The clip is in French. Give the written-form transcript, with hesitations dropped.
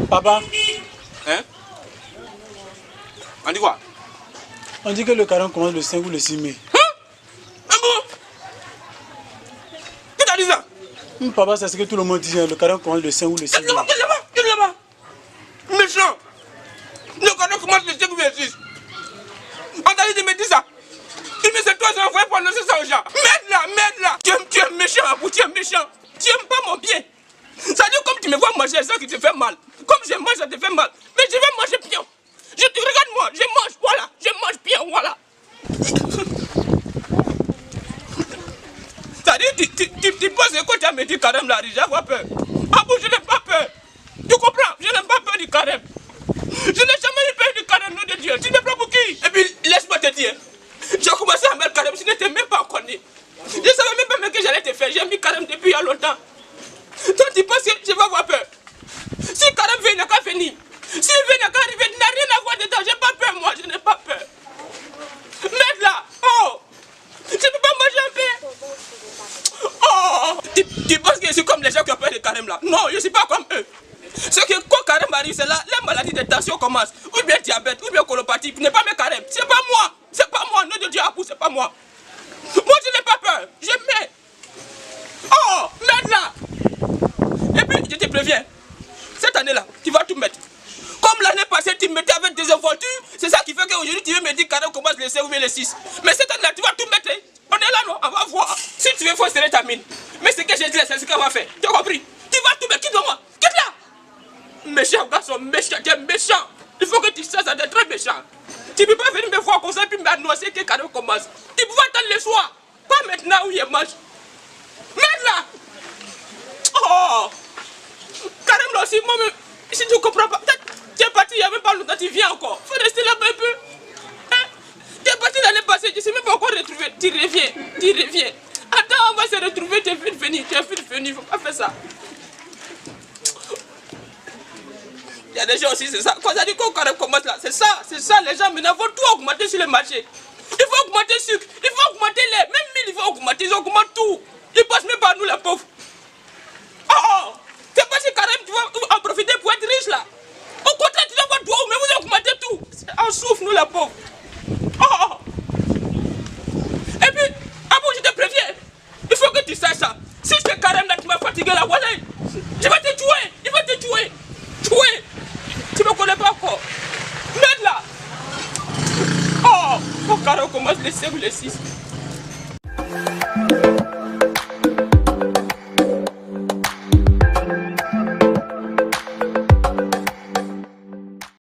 Papa. Hein? On dit quoi? On dit que le carême commence le 5 ou le 6 mai. Hein? Un bon? Qui t'a dit ça? Papa, c'est ce que tout le monde dit. Le carême commence le 5 ou le 6 mai. Viens là-bas. Méchant. Le carême commence le 5 ou le 6. On t'a dit de me dire ça. Il me c'est toi qui as envoyé prononcer ça aux gens. Merde là. Tu es méchant, tu es méchant. Tu n'aimes pas mon bien. Ça dit comme tu me vois manger ça qui te fait mal. Comme je mange, ça te fait mal. Mais je vais manger bien. Je te regarde moi, je mange, voilà. Je mange bien, voilà. Ça dit, tu penses que tu as me dit carême là, j'ai avoir peur. Ah bon, je n'ai pas peur. Tu comprends? Je n'ai pas peur du carême. Je n'ai jamais eu peur du carême, nom de Dieu. Tu me prends pour qui? Et puis, laisse-moi te dire. J'ai commencé à mettre carême, je n'étais même pas connu. Je ne savais même pas que j'allais te faire. J'ai mis carême depuis il y a longtemps. Toi, tu penses que je vais avoir peur? Si carême vient, il n'a qu'à venir. S'il vient, il n'a qu'à arriver. Il n'a rien à voir dedans. J'ai pas peur, moi. Je n'ai pas peur. Merde là. Oh. Tu ne peux pas manger un peu. Oh. Tu penses que je suis comme les gens qui ont peur de carême là? Non, je ne suis pas comme eux. Ce que quand carême arrive, c'est là, la maladie de tension commence. Ou bien diabète, ou bien colopathie. Tu n'es pas mes carême. C'est pas moi. C'est pas moi. Nom de Dieu à vous, c'est pas moi. Moi, je n'ai pas peur. Je mets. Oh, merde là. Et puis, je te préviens. Cette année-là, tu vas tout mettre. Comme l'année passée, tu me mettais avec des involtures. C'est ça qui fait qu'aujourd'hui, tu veux me dire carême commence le 5 ou bien le 6. Mais cette année-là, tu vas tout mettre. On est là, non? On va voir. Si tu veux, il faut serrer ta mine. Mais ce que j'ai dit, c'est ce qu'on va faire. Tu as compris? Tu vas tout mettre. Quitte moi. Quitte là. Méchant, garçon, méchant, tu es méchant. Il faut que tu saches ça, tu es très méchant. Tu ne peux pas venir me voir comme ça et puis m'annoncer que carême commence. Tu peux attendre le soir. Pas maintenant où il mange. Merde là. Oh. Carême là aussi, moi-même, si tu ne comprends pas, tu es parti il n'y a même pas longtemps, tu viens encore. Il faut rester là-bas un peu. Hein? Tu es parti l'année passée, je ne sais même pas encore retrouver. Tu reviens. Attends, on va se retrouver, tu es vite venu, il ne faut pas faire ça. Il y a des gens aussi, c'est ça. Quand ça dit qu'on commence là, c'est ça, les gens maintenant vont tout augmenter sur le marché. Il faut augmenter le sucre, il faut augmenter l'air, même 1000, il faut augmenter, ils augmentent tout. Ils passent même par nous les pauvres. Oh, c'est pas si carême, tu vas en profiter pour être riche là. Au contraire, tu dois avoir toi, mais vous augmentez tout. On souffre, nous les pauvres. Oh. Et puis, ah bon, je te préviens, il faut que tu saches ça. Si je te carême là, tu m'as fatigué là, voilà. Je vais te tuer, il va te tuer. Tuer. Tu ne me connais pas encore. Merde là. Oh, carême commence le 5 ou le 6.